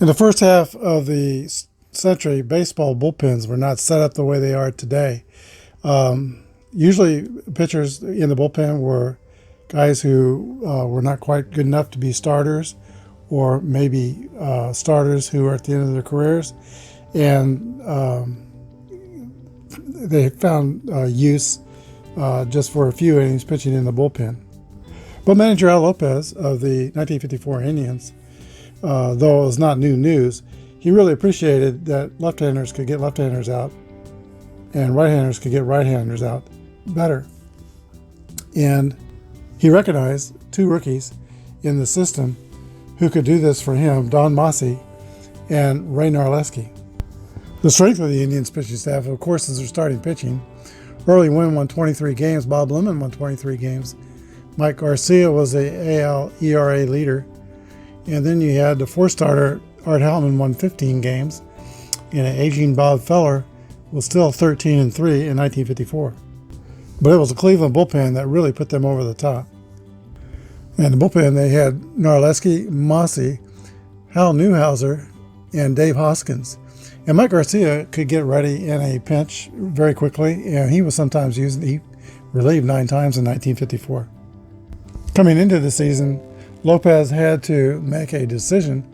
In the first half of the century, baseball bullpens were not set up the way they are today. Usually, pitchers in the bullpen were guys who were not quite good enough to be starters, or maybe starters who are at the end of their careers, and they found use just for a few innings pitching in the bullpen. But manager Al Lopez of the 1954 Indians, though it was not new news, he really appreciated that left-handers could get left-handers out and right-handers could get right-handers out better. And he recognized two rookies in the system who could do this for him, Don Massey and Ray Narleski. The strength of the Indians pitching staff, of course, is their starting pitching. Early Wynn won 23 games. Bob Lemon won 23 games. Mike Garcia was the AL ERA leader. And then you had the four-starter Art Hellman won 15 games. And an aging Bob Feller was still 13-3 in 1954. But it was the Cleveland bullpen that really put them over the top. And the bullpen, they had Narleski, Massey, Hal Newhouser, and Dave Hoskins. And Mike Garcia could get ready in a pinch very quickly, and he was sometimes he relieved 9 times in 1954. Coming into the season, Lopez had to make a decision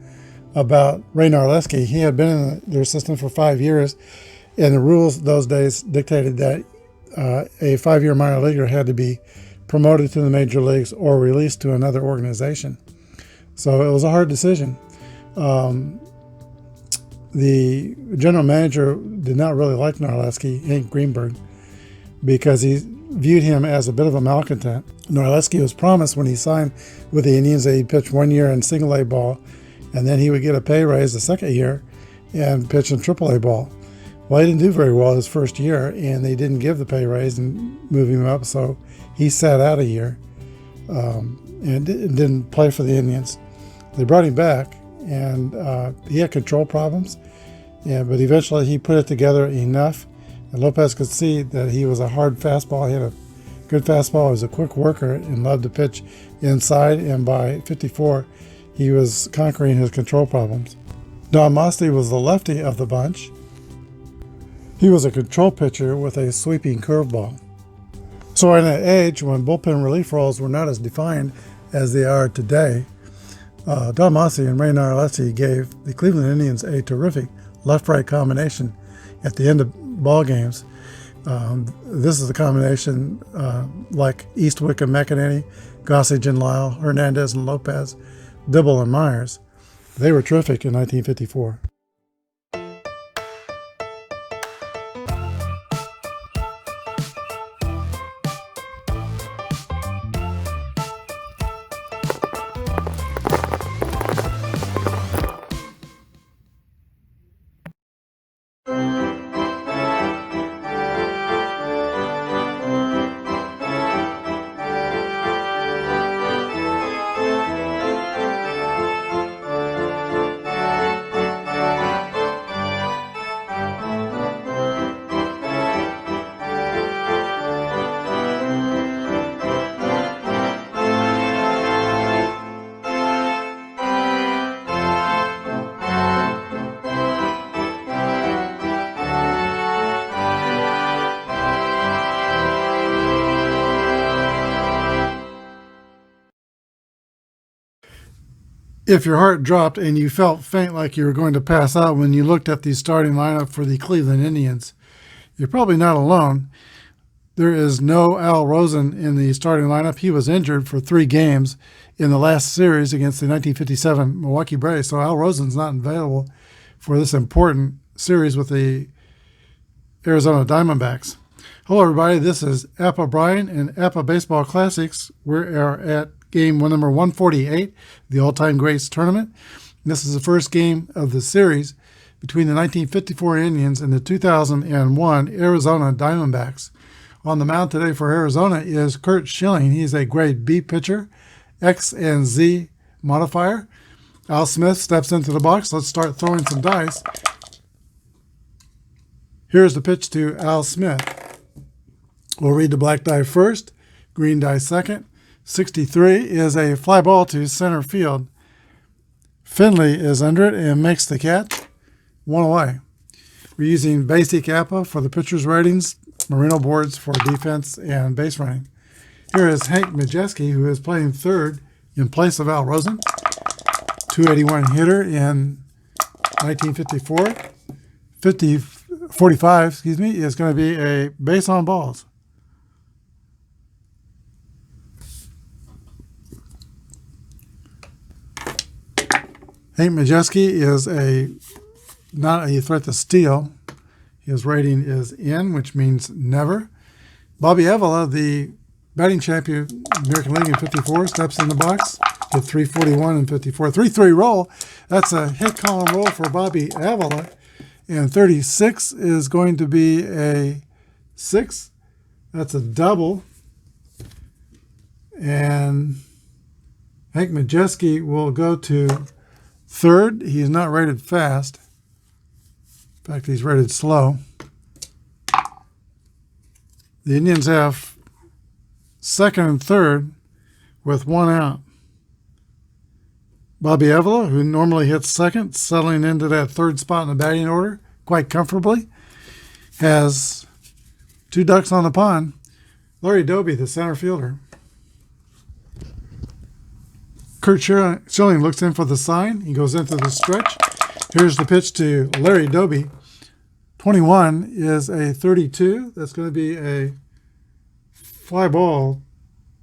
about Ray Narleski. He had been in their system for 5 years, and the rules those days dictated that a 5-year minor leaguer had to be promoted to the major leagues or released to another organization. So it was a hard decision. The general manager did not really like Narleski, Hank Greenberg, because he viewed him as a bit of a malcontent. Narleski was promised when he signed with the Indians that he'd pitch 1 year in single-A ball, and then he would get a pay raise the second year and pitch in triple-A ball. Well, he didn't do very well his first year, and they didn't give the pay raise and move him up, so he sat out a year and didn't play for the Indians. They brought him back, and he had control problems, but eventually he put it together enough, and Lopez could see that he was a hard fastball. He had a good fastball. He was a quick worker and loved to pitch inside, and by 54, he was conquering his control problems. Don Massey was the lefty of the bunch. He was a control pitcher with a sweeping curveball. So in an age when bullpen relief roles were not as defined as they are today, Don Massey and Ray Narleski gave the Cleveland Indians a terrific left-right combination at the end of ball games. This is the combination like Eastwick and McEnany, Gossage and Lyle, Hernandez and Lopez, Dibble and Myers. They were terrific in 1954. If your heart dropped and you felt faint like you were going to pass out when you looked at the starting lineup for the Cleveland Indians, you're probably not alone. There is no Al Rosen in the starting lineup. He was injured for 3 games in the last series against the 1957 Milwaukee Braves, so Al Rosen's not available for this important series with the Arizona Diamondbacks. Hello, everybody. This is APBA Brian and APBA Baseball Classics. We are at game number 148, the All-Time Greats Tournament. This is the first game of the series between the 1954 Indians and the 2001 Arizona Diamondbacks. On the mound today for Arizona is Curt Schilling. He's a grade B pitcher, X and Z modifier. Al Smith steps into the box. Let's start throwing some dice. Here's the pitch to Al Smith. We'll read the black die first, green die second. 63 is a fly ball to center field. Finley is under it and makes the catch. 1 away. We're using basic APBA for the pitcher's ratings, Merino boards for defense and base running. Here is Hank Majeski, who is playing third in place of Al Rosen. 281 hitter in 1954. 45, is going to be a base on balls. Hank Majeski is not a threat to steal. His rating is N, which means never. Bobby Avila, the batting champion American League in 54, steps in the box, hit 341 in 54. 3-3 roll. That's a hit column roll for Bobby Avila. And 36 is going to be a 6. That's a double. And Hank Majeski will go to third. He's not rated fast. In fact, he's rated slow. The Indians have second and third with 1 out. Bobby Avila, who normally hits second, settling into that third spot in the batting order quite comfortably, has 2 ducks on the pond. Larry Doby, the center fielder. Kurt Schilling looks in for the sign. He goes into the stretch. Here's the pitch to Larry Doby. 21 is a 32. That's going to be a fly ball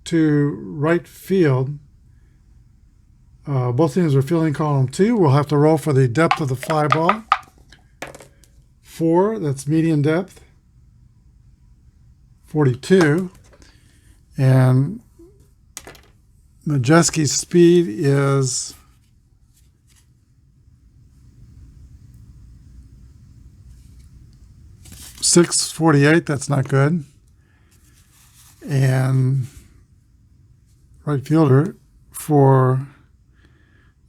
to right field. Both teams are fielding column 2. We'll have to roll for the depth of the fly ball. 4, that's median depth. 42. And Majeski's speed is 648. That's not good. And right fielder for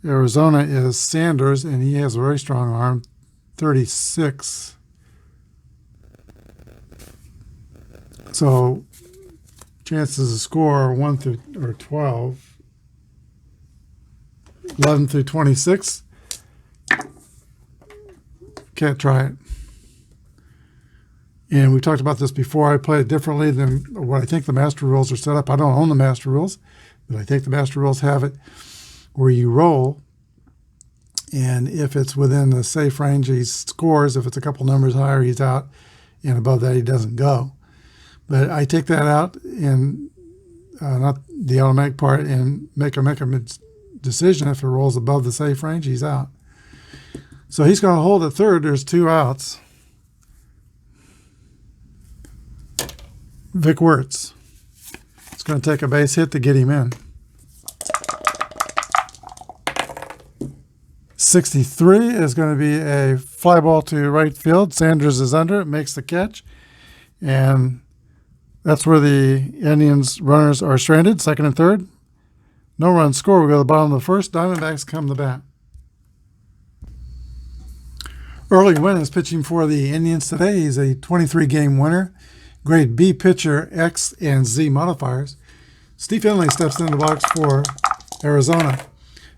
Arizona is Sanders, and he has a very strong arm, 36. So chances to score 1 through or 12. 11 through 26. Can't try it. And we talked about this before. I play it differently than what I think the master rules are set up. I don't own the master rules, but I think the master rules have it where you roll, and if it's within the safe range, he scores. If it's a couple numbers higher, he's out, and above that, he doesn't go. But I take that out and not the automatic part, and make a decision. If it rolls above the safe range, he's out. So he's going to hold at third. There's 2 outs. Vic Wirtz. It's going to take a base hit to get him in. 63 is going to be a fly ball to right field. Sanders is under it, makes the catch. And that's where the Indians runners are stranded, second and third. No run score. We go to the bottom of the first. Diamondbacks come to bat. Early Wynn is pitching for the Indians today. He's a 23-game winner. Grade B pitcher, X and Z modifiers. Steve Finley steps into the box for Arizona.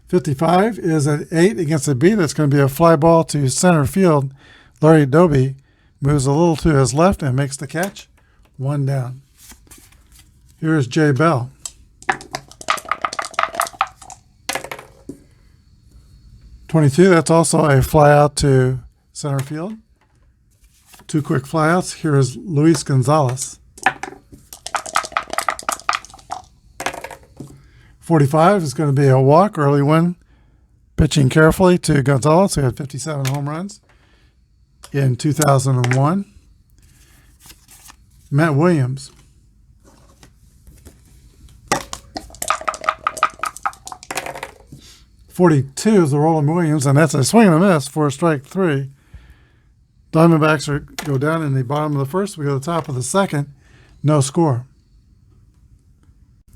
55 is at 8 against a B. That's going to be a fly ball to center field. Larry Doby moves a little to his left and makes the catch. 1 down. Here's Jay Bell. .22, that's also a fly out to center field. 2 quick flyouts. Here is Luis Gonzalez. 45 is going to be a walk. Early Win pitching carefully to Gonzalez, who had 57 home runs in 2001. Matt Williams. .42 is the Roland Williams, and that's a swing and a miss for strike 3. Diamondbacks go down in the bottom of the first. We go to the top of the second. No score.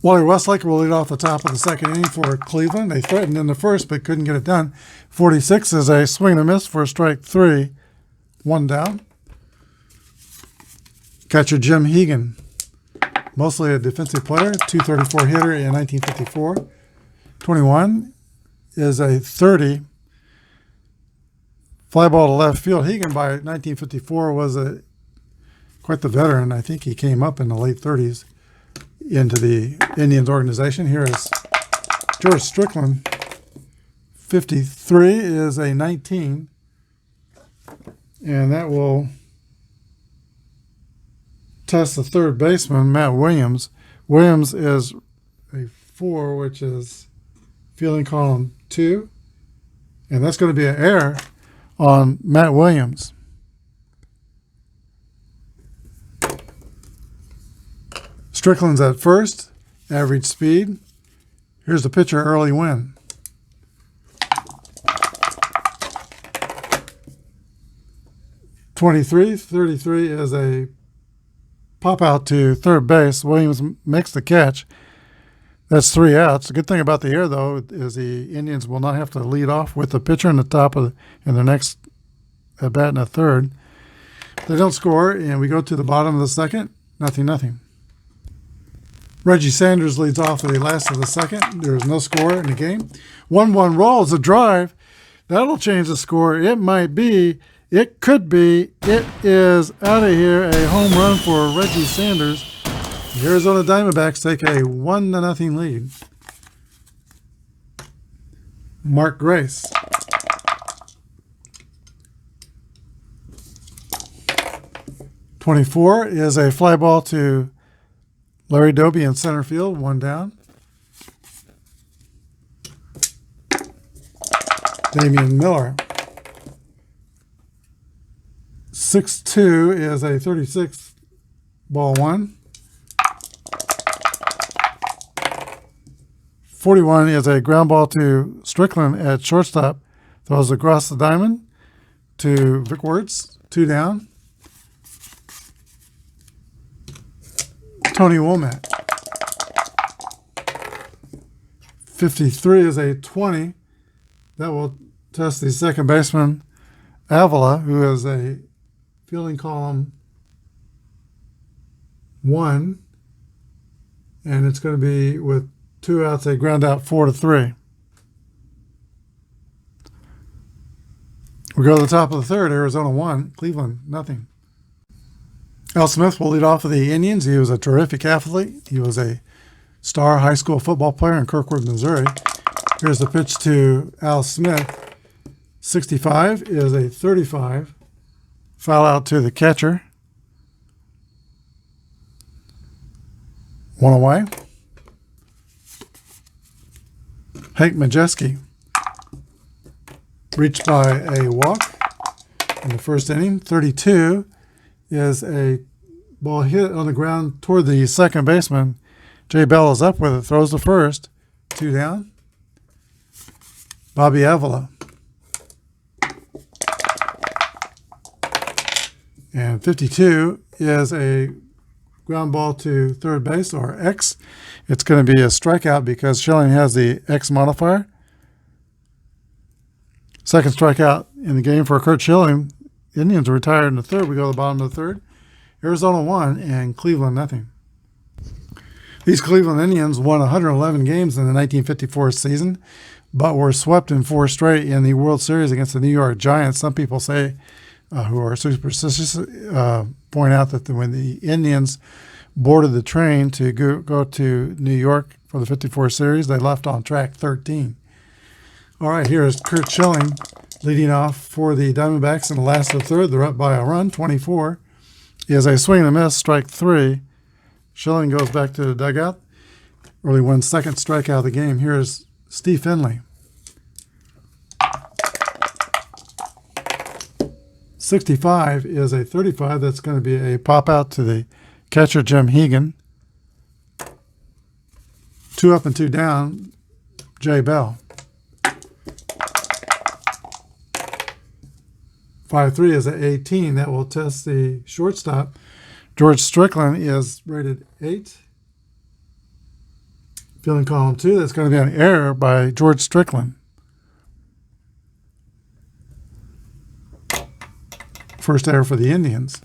Wally Westlake will lead off the top of the second inning for Cleveland. They threatened in the first but couldn't get it done. 46 is a swing and a miss for strike 3. 1 down. Catcher Jim Hegan. Mostly a defensive player. .234 hitter in 1954. 21 is a 30. Fly ball to left field. Hegan by 1954 was quite the veteran. I think he came up in the late 30s into the Indians organization. Here is George Strickland. 53 is a 19. And that will test the third baseman, Matt Williams. Williams is a 4, which is fielding column 2. And that's going to be an error on Matt Williams. Strickland's at first, average speed. Here's the pitcher, Early Win. .33 is a pop out to third base. Williams makes the catch. That's 3 outs. The good thing about the air, though, is the Indians will not have to lead off with the pitcher in the top of in the next at bat in the third. They don't score, and we go to the bottom of the second. 0-0. Reggie Sanders leads off at the last of the second. There's no score in the game. 1-1 rolls a drive. That'll change the score. It might be. It could be. It is out of here. A home run for Reggie Sanders. The Arizona Diamondbacks take a 1-0 lead. Mark Grace. .24 is a fly ball to Larry Doby in center field, 1 down. Damian Miller. 6-2 is a 36 ball 1. 41 is a ground ball to Strickland at shortstop. Throws across the diamond to Vic Wertz, 2 down. Tony Womack. 53 is a 20. That will test the second baseman, Avila, who is a fielding column 1. And it's going to be with 2 outs, a ground out 4-3. We go to the top of the third. Arizona 1, Cleveland 0. Al Smith will lead off for the Indians. He was a terrific athlete. He was a star high school football player in Kirkwood, Missouri. Here's the pitch to Al Smith. 65 is a 35. Foul out to the catcher. 1 away. Hank Majeski reached by a walk in the first inning. 32 is a ball hit on the ground toward the second baseman. Jay Bell is up with it, throws to first, 2 down. Bobby Avila. And 52 is a ground ball to third base, or X. It's going to be a strikeout because Schilling has the X modifier. Second strikeout in the game for Curt Schilling. Indians are retired in the third. We go to the bottom of the third. Arizona 1 and Cleveland 0. These Cleveland Indians won 111 games in the 1954 season, but were swept in 4 straight in the World Series against the New York Giants. Some people say, who are superstitious, point out that when the Indians boarded the train to go to New York for the 54 series, they left on track 13. All right, here is Curt Schilling leading off for the Diamondbacks in the last of the third. They're up by a run. 24 is a swing and a miss, strike 3. Schilling goes back to the dugout. Early Win's second strikeout of the game. Here's Steve Finley. 65 is a 35. That's going to be a pop out to the catcher, Jim Hegan. 2 up and 2 down, Jay Bell. 5-3 is an 18. That will test the shortstop. George Strickland is rated 8. Fielding column 2. That's going to be an error by George Strickland. First error for the Indians.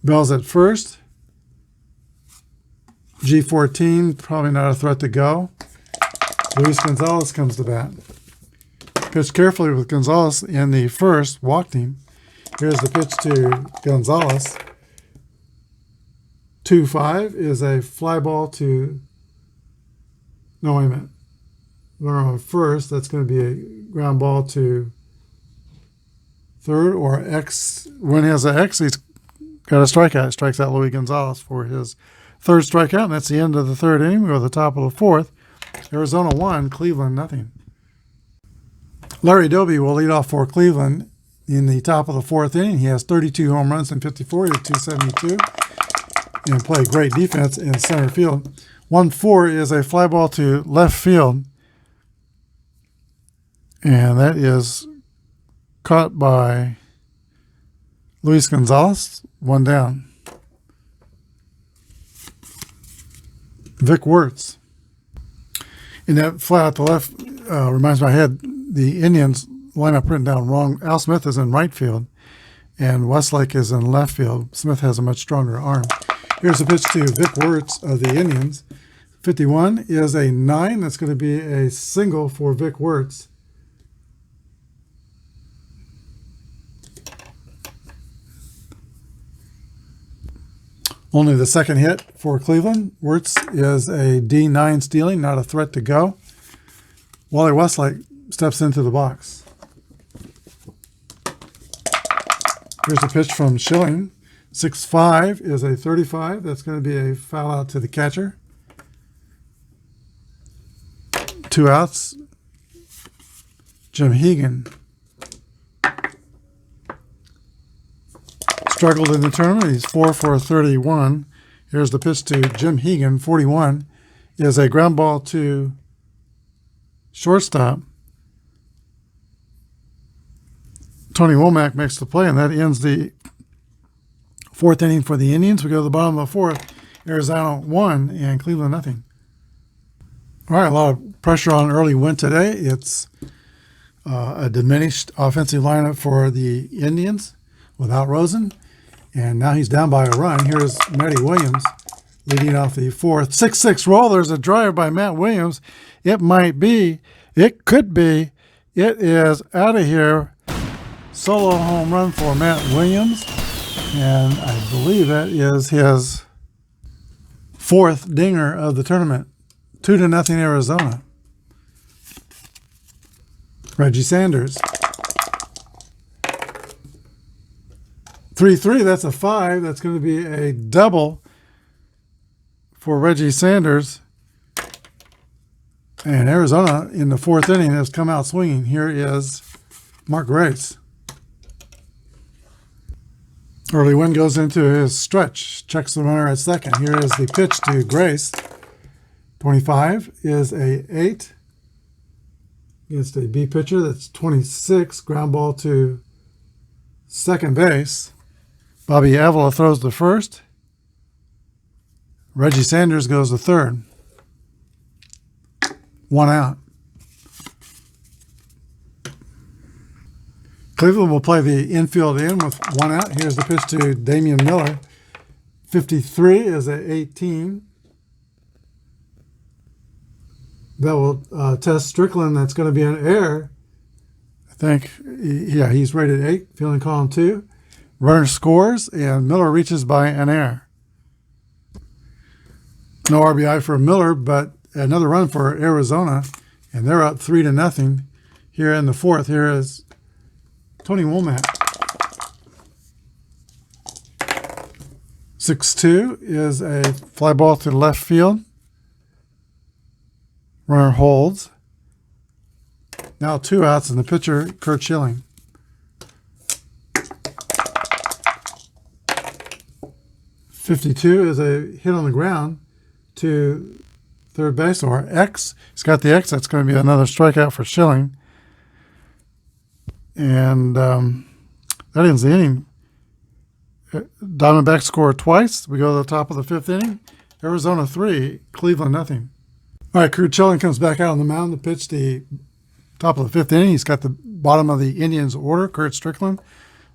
Bell's at first. G14, probably not a threat to go. Luis Gonzalez comes to bat. Pitched carefully with Gonzalez in the first, walked him. Here's the pitch to Gonzalez. 2-5 is a fly ball to, no, wait a minute. Runner on first, that's going to be a ground ball to third, or X. When he has an X, he's got a strikeout. He strikes out Luis Gonzalez for his third strikeout, and that's the end of the third inning. We go to the top of the fourth. Arizona 1, Cleveland nothing. Larry Doby will lead off for Cleveland in the top of the fourth inning. He has 32 home runs and 54 to 272, and played great defense in center field. 1-4 is a fly ball to left field, and that is caught by Luis Gonzalez. One down. Vic Wirtz. And that fly out to left reminds me, I had the Indians lineup written down wrong. Al Smith is in right field, and Westlake is in left field. Smith has a much stronger arm. Here's a pitch to Vic Wirtz of the Indians. 51 is a 9. That's going to be a single for Vic Wirtz. Only the second hit for Cleveland. Wirtz is a D9 stealing, not a threat to go. Wally Westlake steps into the box. Here's a pitch from Schilling. 6-5 is a 35. That's going to be a foul out to the catcher. 2 outs. Jim Hegan struggled in the tournament. He's 4 for 31. Here's the pitch to Jim Hegan. 41 is a ground ball to shortstop. Tony Womack makes the play, and that ends the fourth inning for the Indians. We go to the bottom of the fourth. Arizona 1 and Cleveland nothing. All right, a lot of pressure on early win today. It's a diminished offensive lineup for the Indians without Rosen. And now he's down by a run. Here's Matty Williams leading off the fourth. 6-6 roll. There's a drive by Matt Williams. It might be. It could be. It is out of here. Solo home run for Matt Williams. And I believe that is his fourth dinger of the tournament. 2-0 Arizona. Reggie Sanders. 3-3, that's a 5. That's going to be a double for Reggie Sanders. And Arizona in the fourth inning has come out swinging. Here is Mark Grace. Early Wynn goes into his stretch, checks the runner at second. Here is the pitch to Grace. 25 is a 8 against a B pitcher. That's 26. Ground ball to second base. Bobby Avila throws the first. Reggie Sanders goes to third. 1 out. Cleveland will play the infield in with 1 out. Here's the pitch to Damian Miller. 53 is a 18. That will test Strickland. That's going to be an error. I think, yeah, he's rated 8, fielding column 2. Runner scores, and Miller reaches by an error. No RBI for Miller, but another run for Arizona, and they're up 3-0 here in the fourth. Here is Tony Womack. 6-2 is a fly ball to left field. Runner holds. Now 2 outs, and the pitcher, Kurt Schilling. 52 is a hit on the ground to third base, or X. He's got the X. That's going to be another strikeout for Schilling. And that ends the inning. Diamondbacks score twice. We go to the top of the fifth inning. Arizona 3, Cleveland nothing. All right, Kurt Schilling comes back out on the mound to pitch the top of the fifth inning. He's got the bottom of the Indians order, Kurt Strickland,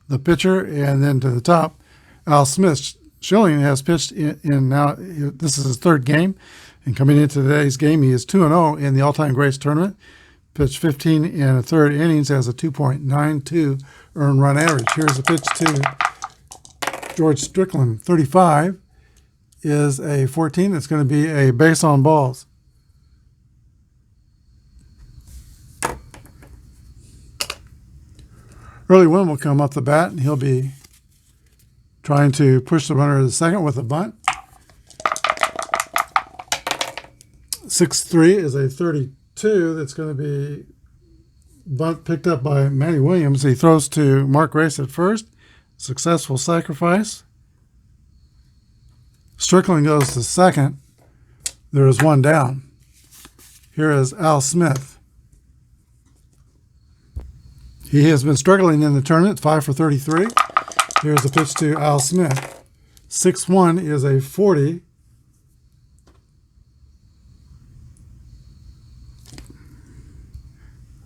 the pitcher, and then to the top, Al Smith Schilling has pitched in now. This is his third game, and coming into today's game, he is 2-0 in the all-time greats tournament. Pitched 15 and a third innings, has a 2.92 earned run average. Here's the pitch to George Strickland. 35 is a 14. It's going to be a base on balls. Early Wynn will come up the bat, and he'll be trying to push the runner to the second with a bunt. 6-3 is a 32 that's going to be bunt picked up by Manny Williams. He throws to Mark Grace at first. Successful sacrifice. Strickland goes to second. There is one down. Here is Al Smith. He has been struggling in the tournament, 5 for 33. Here's the pitch to Al Smith. 6-1 is a 40.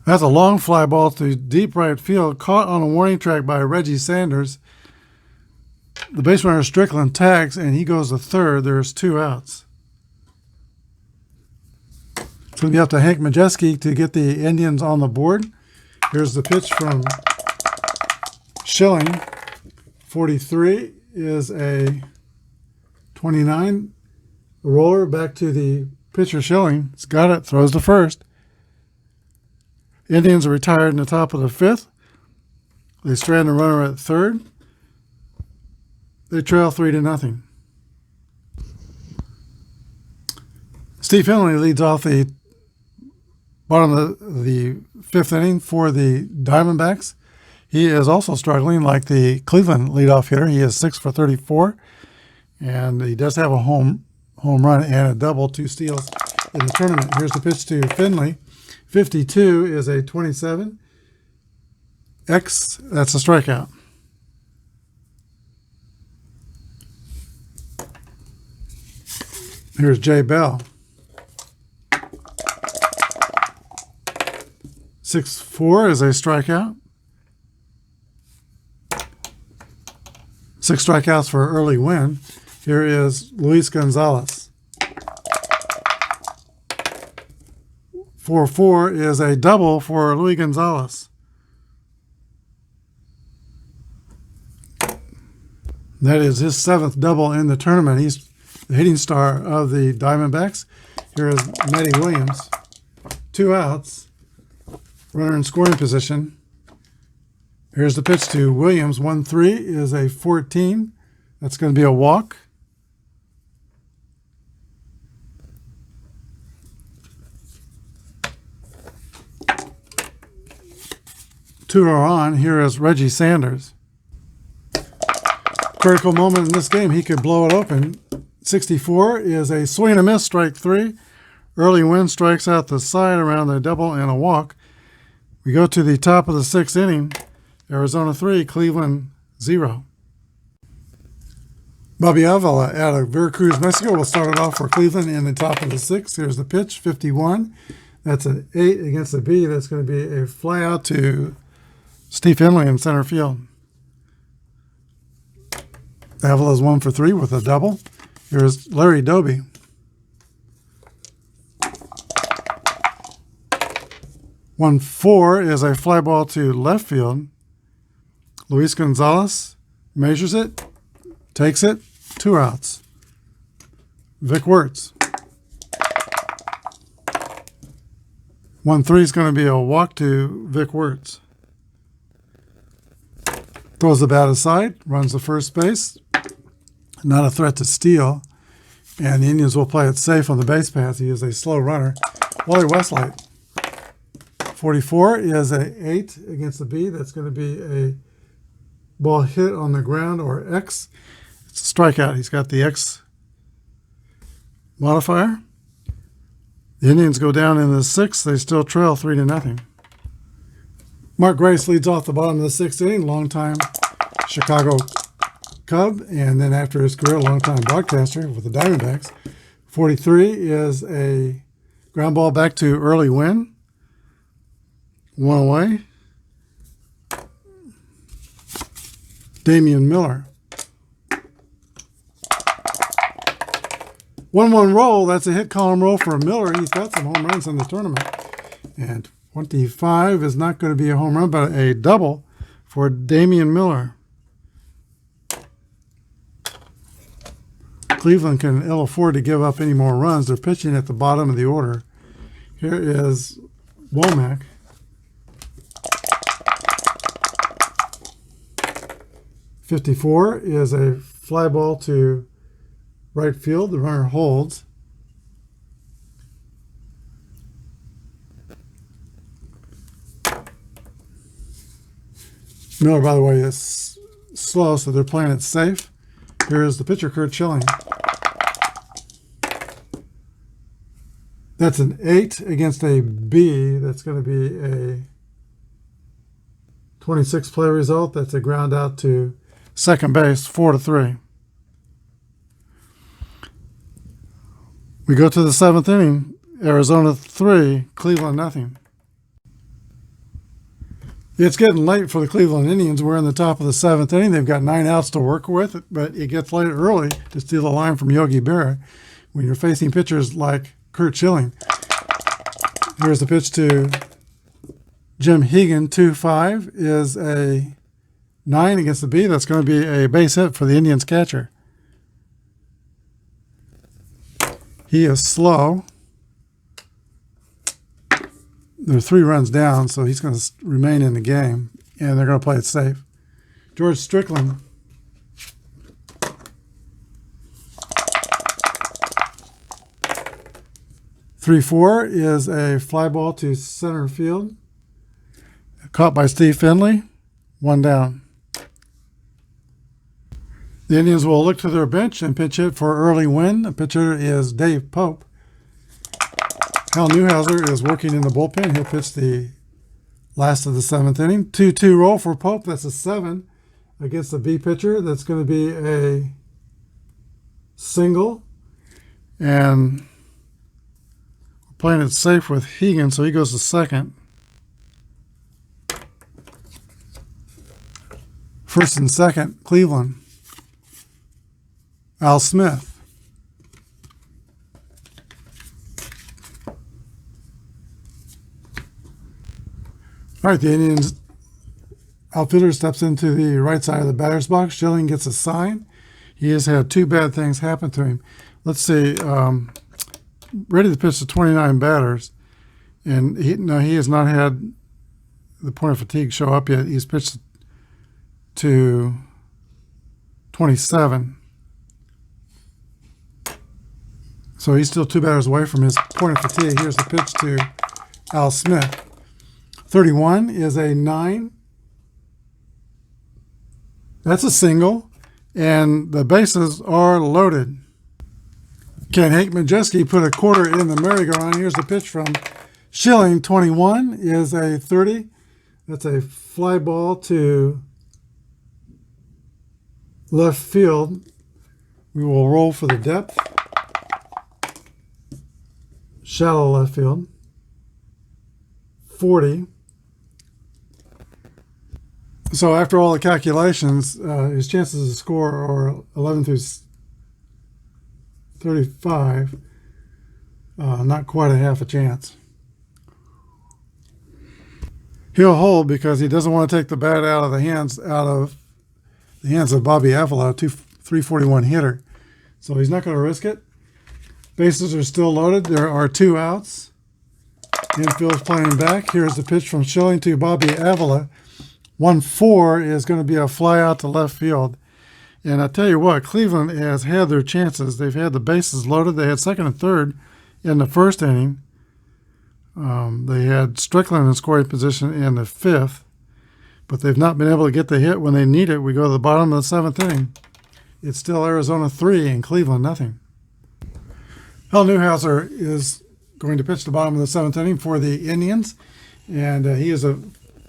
That's a long fly ball to deep right field, caught on a warning track by Reggie Sanders. The base runner Strickland tags, and he goes to third. There's 2 outs. It's going to be up to Hank Majeski to get the Indians on the board. Here's the pitch from Schilling. 43 is a 29. A roller back to the pitcher Schilling. He's got it, throws to first. Indians are retired in the top of the 5th. They strand the runner at third. They trail 3-0. Steve Finley leads off the bottom of the 5th inning for the Diamondbacks. He is also struggling like the Cleveland leadoff hitter. He is 6 for 34, and he does have a home run and a double, 2 steals in the tournament. Here's the pitch to Finley. 52 is a 27. That's a strikeout. Here's Jay Bell. 6-4 is a strikeout. 6 strikeouts for Early Wynn. Here is Luis Gonzalez. 4-4 is a double for Luis Gonzalez. That is his 7th double in the tournament. He's the hitting star of the Diamondbacks. Here is Matty Williams. 2 outs. Runner in scoring position. Here's the pitch to Williams. 1-3 is a 14. That's going to be a walk. Two are on. Here is Reggie Sanders. Critical moment in this game. He could blow it open. 64 is a swing and a miss, strike 3. Early Wynn strikes out the side around the double and a walk. We go to the top of the 6th inning. Arizona 3, Cleveland 0. Bobby Avila out of Veracruz, Mexico will start it off for Cleveland in the top of the 6th. Here's the pitch, 51. That's an 8 against the B. That's going to be a fly out to Steve Finley in center field. Avila's 1 for 3 with a double. Here's Larry Doby. One 4 is a fly ball to left field. Luis Gonzalez measures it, takes it, 2 outs. Vic Wirtz. 1-3 is going to be a walk to Vic Wirtz. Throws the bat aside, runs the first base. Not a threat to steal. And the Indians will play it safe on the base path. He is a slow runner. Wally Westlake. 44 is a 8 against the B. That's going to be a ball hit on the ground or X. It's a strikeout. He's got the X modifier. The Indians go down in the 6th. They still trail 3-0. Mark Grace leads off the bottom of the 6th inning, longtime Chicago Cub, and then after his career, longtime broadcaster with the Diamondbacks. 43 is a ground ball back to Early Wynn. 1 away. Damian Miller. 1-1 roll. That's a hit column roll for Miller. He's got some home runs in the tournament. And 25 is not going to be a home run, but a double for Damian Miller. Cleveland can ill afford to give up any more runs. They're pitching at the bottom of the order. Here is Womack. .54 is a fly ball to right field. The runner holds. Miller, by the way, is slow, so they're playing it safe. Here is the pitcher, Curt Schilling. That's an 8 against a B. That's going to be a 26 play result. That's a ground out to second base, 4-3. We go to the 7th inning. Arizona 3, Cleveland nothing. It's getting late for the Cleveland Indians. We're in the top of the 7th inning. They've got 9 outs to work with, but it gets late early to steal a line from Yogi Berra when you're facing pitchers like Curt Schilling. Here's the pitch to Jim Hegan. 2-5 is a 9 against the B. That's going to be a base hit for the Indians catcher. He is slow. They're 3 runs down, so he's going to remain in the game, and they're going to play it safe. George Strickland. .34 is a fly ball to center field. Caught by Steve Finley. 1 down. The Indians will look to their bench and pitch hit for early win. The pitcher is Dave Pope. Hal Newhouser is working in the bullpen. He'll pitch the last of the 7th inning. 2-2 roll for Pope. That's a 7 against the B pitcher. That's going to be a single. And we're playing it safe with Hegan, so he goes to second. First and second, Cleveland. Al Smith. All right, the Indians outfielder steps into the right side of the batter's box. Schilling gets a sign. He has had 2 bad things happen to him. Let's see. Ready to pitch to 29 batters, and he has not had the point of fatigue show up yet. He's pitched to 27. So he's still 2 batters away from his point of fatigue. Here's the pitch to Al Smith. 31 is a 9. That's a single, and the bases are loaded. Ken Hank-Majeski put a quarter in the merry-go-round. Here's the pitch from Schilling. 21 is a 30. That's a fly ball to left field. We will roll for the depth. Shallow left field. 40. So after all the calculations, his chances to score are 11 through 35. Not quite a half a chance. He'll hold because he doesn't want to take the bat out of the hands of Bobby Avila, a 341 hitter. So he's not going to risk it. Bases are still loaded. There are 2 outs. Infield's playing back. Here's the pitch from Schilling to Bobby Avila. 1-4 is going to be a fly out to left field. And I tell you what, Cleveland has had their chances. They've had the bases loaded. They had second and third in the 1st inning. They had Strickland in scoring position in the 5th, but they've not been able to get the hit when they need it. We go to the bottom of the 7th inning. It's still Arizona 3 and Cleveland nothing. Hal Newhouser is going to pitch the bottom of the 7th inning for the Indians, and he is a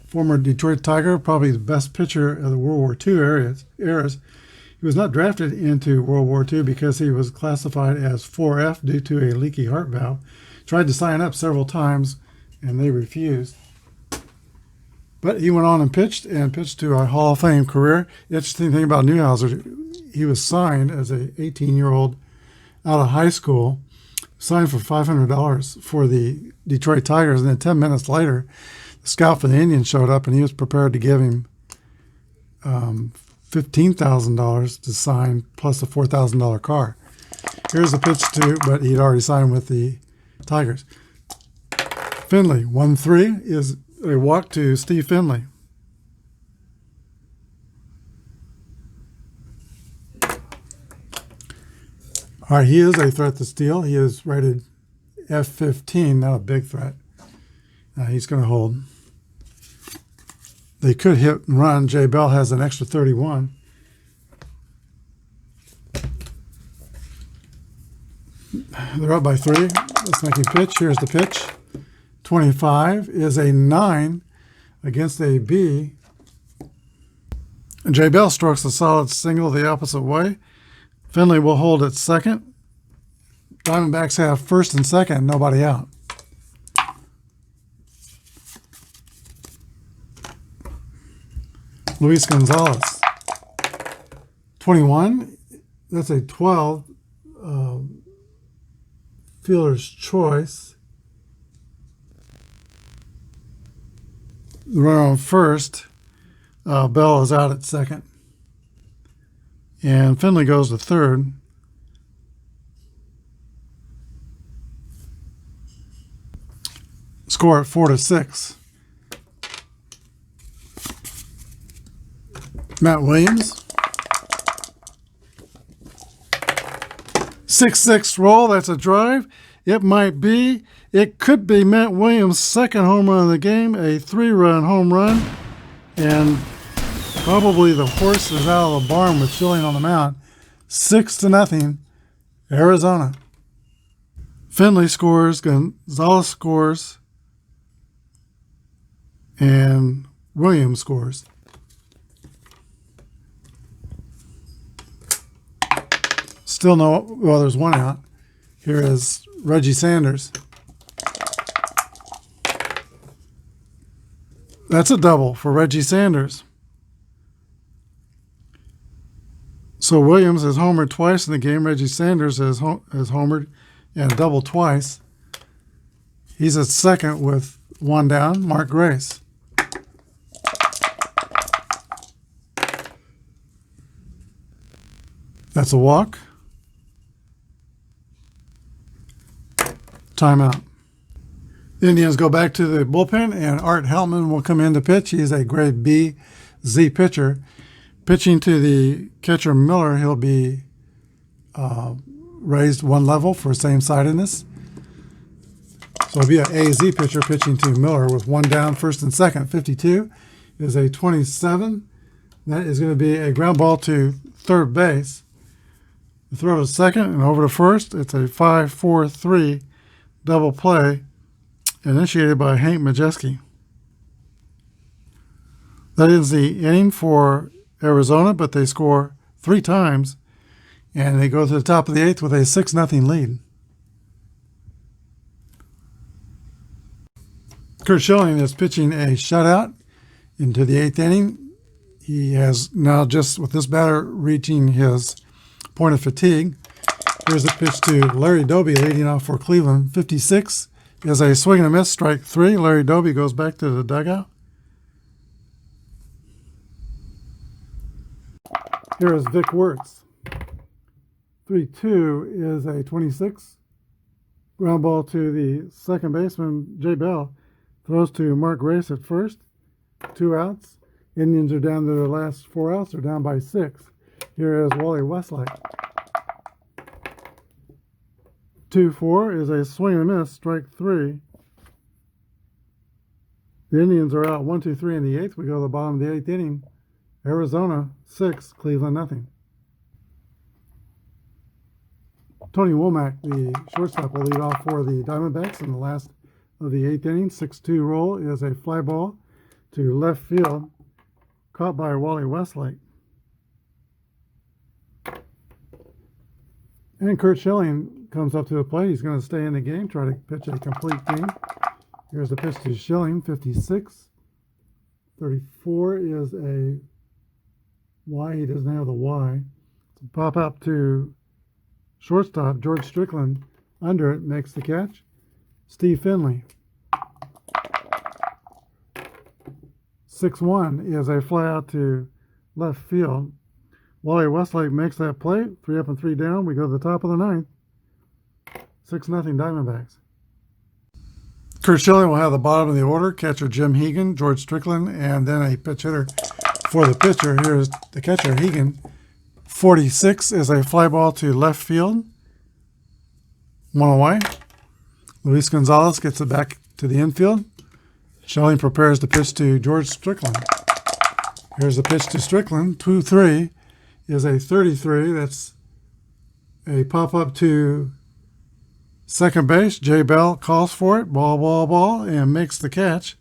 former Detroit Tiger, probably the best pitcher of the World War II eras. He was not drafted into World War II because he was classified as 4F due to a leaky heart valve. Tried to sign up several times, and they refused. But he went on and pitched to a Hall of Fame career. Interesting thing about Newhouser, he was signed as an 18-year-old out of high school, signed for $500 for the Detroit Tigers, and then 10 minutes later, the scout for the Indians showed up, and he was prepared to give him $15,000 to sign plus a $4,000 car. Here's the pitch to, but he'd already signed with the Tigers. Finley, 1-3 is a walk to Steve Finley. All right, he is a threat to steal. He is rated F15, not a big threat. He's going to hold. They could hit and run. Jay Bell has an extra 31. They're up by 3. Let's make him pitch. Here's the pitch. 25 is a 9 against a B. And Jay Bell strokes a solid single the opposite way. Finley will hold at second. Diamondbacks have first and second, nobody out. Luis Gonzalez. 21. That's a 12. Fielder's choice. The runner on first. Bell is out at second. And Finley goes to third. Score at 4-6. Matt Williams. 6-6 roll. That's a drive. It might be. It could be Matt Williams' second home run of the game, a 3-run home run. And probably the horse is out of the barn with Schilling on the mound. 6-0, Arizona. Finley scores, Gonzalez scores, and Williams scores. Still no, well, there's one out. Here is Reggie Sanders. That's a double for Reggie Sanders. So Williams has homered twice in the game. Reggie Sanders has homered and double twice. He's at second with one down. Mark Grace. That's a walk. Timeout. The Indians go back to the bullpen, and Art Heltman will come in to pitch. He's a grade B Z pitcher. Pitching to the catcher Miller, he'll be raised one level for same-sidedness. So he'll be an AZ pitcher pitching to Miller with one down, first and second. 52 is a 27. That is going to be a ground ball to third base. The throw to second and over to first. It's a 5-4-3 double play initiated by Hank Majeski. That is the inning for Arizona, but they score 3 times, and they go to the top of the 8th with a 6-0 lead. Curt Schilling is pitching a shutout into the 8th inning. He has now, just with this batter, reaching his point of fatigue. Here's a pitch to Larry Doby leading off for Cleveland. 56 is a swing and a miss, strike 3. Larry Doby goes back to the dugout. Here is Vic Wertz. 3-2 is a 26. Ground ball to the second baseman, Jay Bell. Throws to Mark Grace at first. 2 outs. Indians are down to their last 4 outs. They're down by 6. Here is Wally Westlake. 2-4 is a swing and a miss, strike 3. The Indians are out 1-2-3 in the 8th. We go to the bottom of the 8th inning. Arizona 6, Cleveland 0. Tony Womack, the shortstop, will lead off for the Diamondbacks in the last of the 8th inning. 6-2 roll is a fly ball to left field, caught by Wally Westlake. And Curt Schilling comes up to the plate. He's going to stay in the game, try to pitch a complete game. Here's the pitch to Schilling, 56. 34 is a Y. He doesn't have the Y. So pop up to Shortstop, George Strickland, under it, makes the catch. Steve Finley. 6-1 is a fly out to left field. Wally Westlake makes that play. 3 up and 3 down. We go to the top of the ninth. 6-0 Diamondbacks. Curt Schilling will have the bottom of the order. Catcher Jim Hegan, George Strickland, and then a pitch hitter for the pitcher. Here's the catcher, Hegan. 46 is a fly ball to left field. 1 away. Luis Gonzalez gets it back to the infield. Schilling prepares to pitch to George Strickland. Here's the pitch to Strickland. 2-3 is a 33. That's a pop-up to second base. Jay Bell calls for it. Ball, and makes the catch.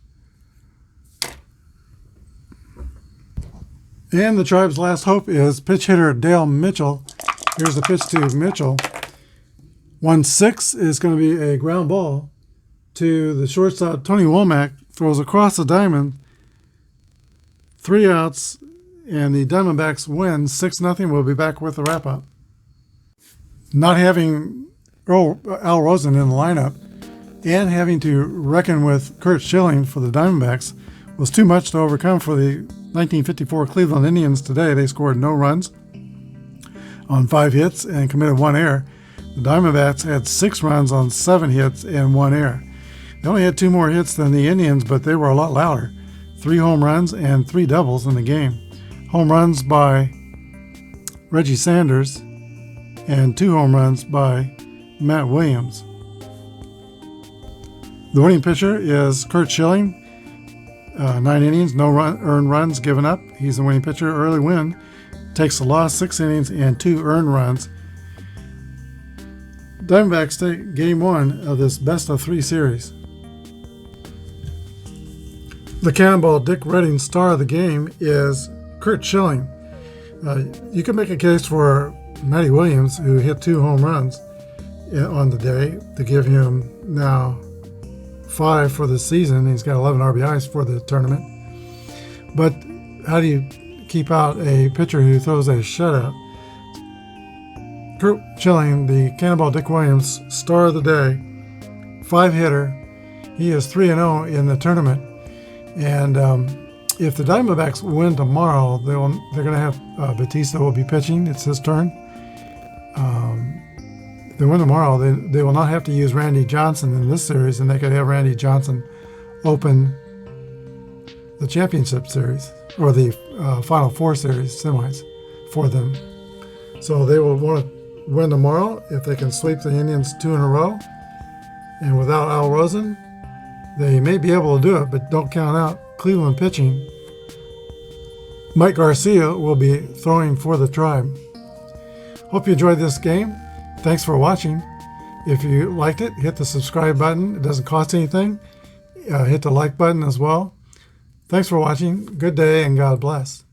And the Tribe's last hope is pitch hitter Dale Mitchell. Here's the pitch to Mitchell. 1-6 is going to be a ground ball to the shortstop. Tony Womack throws across the diamond. 3 outs, and the Diamondbacks win 6-0. We'll be back with the wrap-up. Not having Al Rosen in the lineup and having to reckon with Curt Schilling for the Diamondbacks was too much to overcome for the 1954 Cleveland Indians today. They scored no runs on 5 hits and committed 1 error. The Diamondbacks had 6 runs on 7 hits and 1 error. They only had 2 more hits than the Indians, but they were a lot louder. 3 home runs and 3 doubles in the game. Home runs by Reggie Sanders and 2 home runs by Matt Williams. The winning pitcher is Curt Schilling. 9 innings, no earned runs given up. He's the winning pitcher. Early win. Takes the loss, 6 innings and 2 earned runs. Diamondbacks take game 1 of this best-of-3 series. The Cannonball Dick Redding star of the game is Curt Schilling. You can make a case for Matty Williams, who hit 2 home runs on the day, to give him now 5 for the season. He's got 11 RBIs for the tournament. But how do you keep out a pitcher who throws a shutout? Curt Schilling, the Cannonball Dick Williams star of the day, 5-hitter. He is 3-0 in the tournament. And if the Diamondbacks win tomorrow, they're going to have Batista will be pitching. It's his turn. If they win tomorrow, they will not have to use Randy Johnson in this series, and they could have Randy Johnson open the championship series or the Final Four series semis for them. So they will want to win tomorrow if they can sweep the Indians 2 in a row. And without Al Rosen, they may be able to do it, but don't count out Cleveland pitching. Mike Garcia will be throwing for the Tribe. Hope you enjoyed this game. Thanks for watching. If you liked it, hit the subscribe button. It doesn't cost anything. Hit the like button as well. Thanks for watching. Good day and God bless.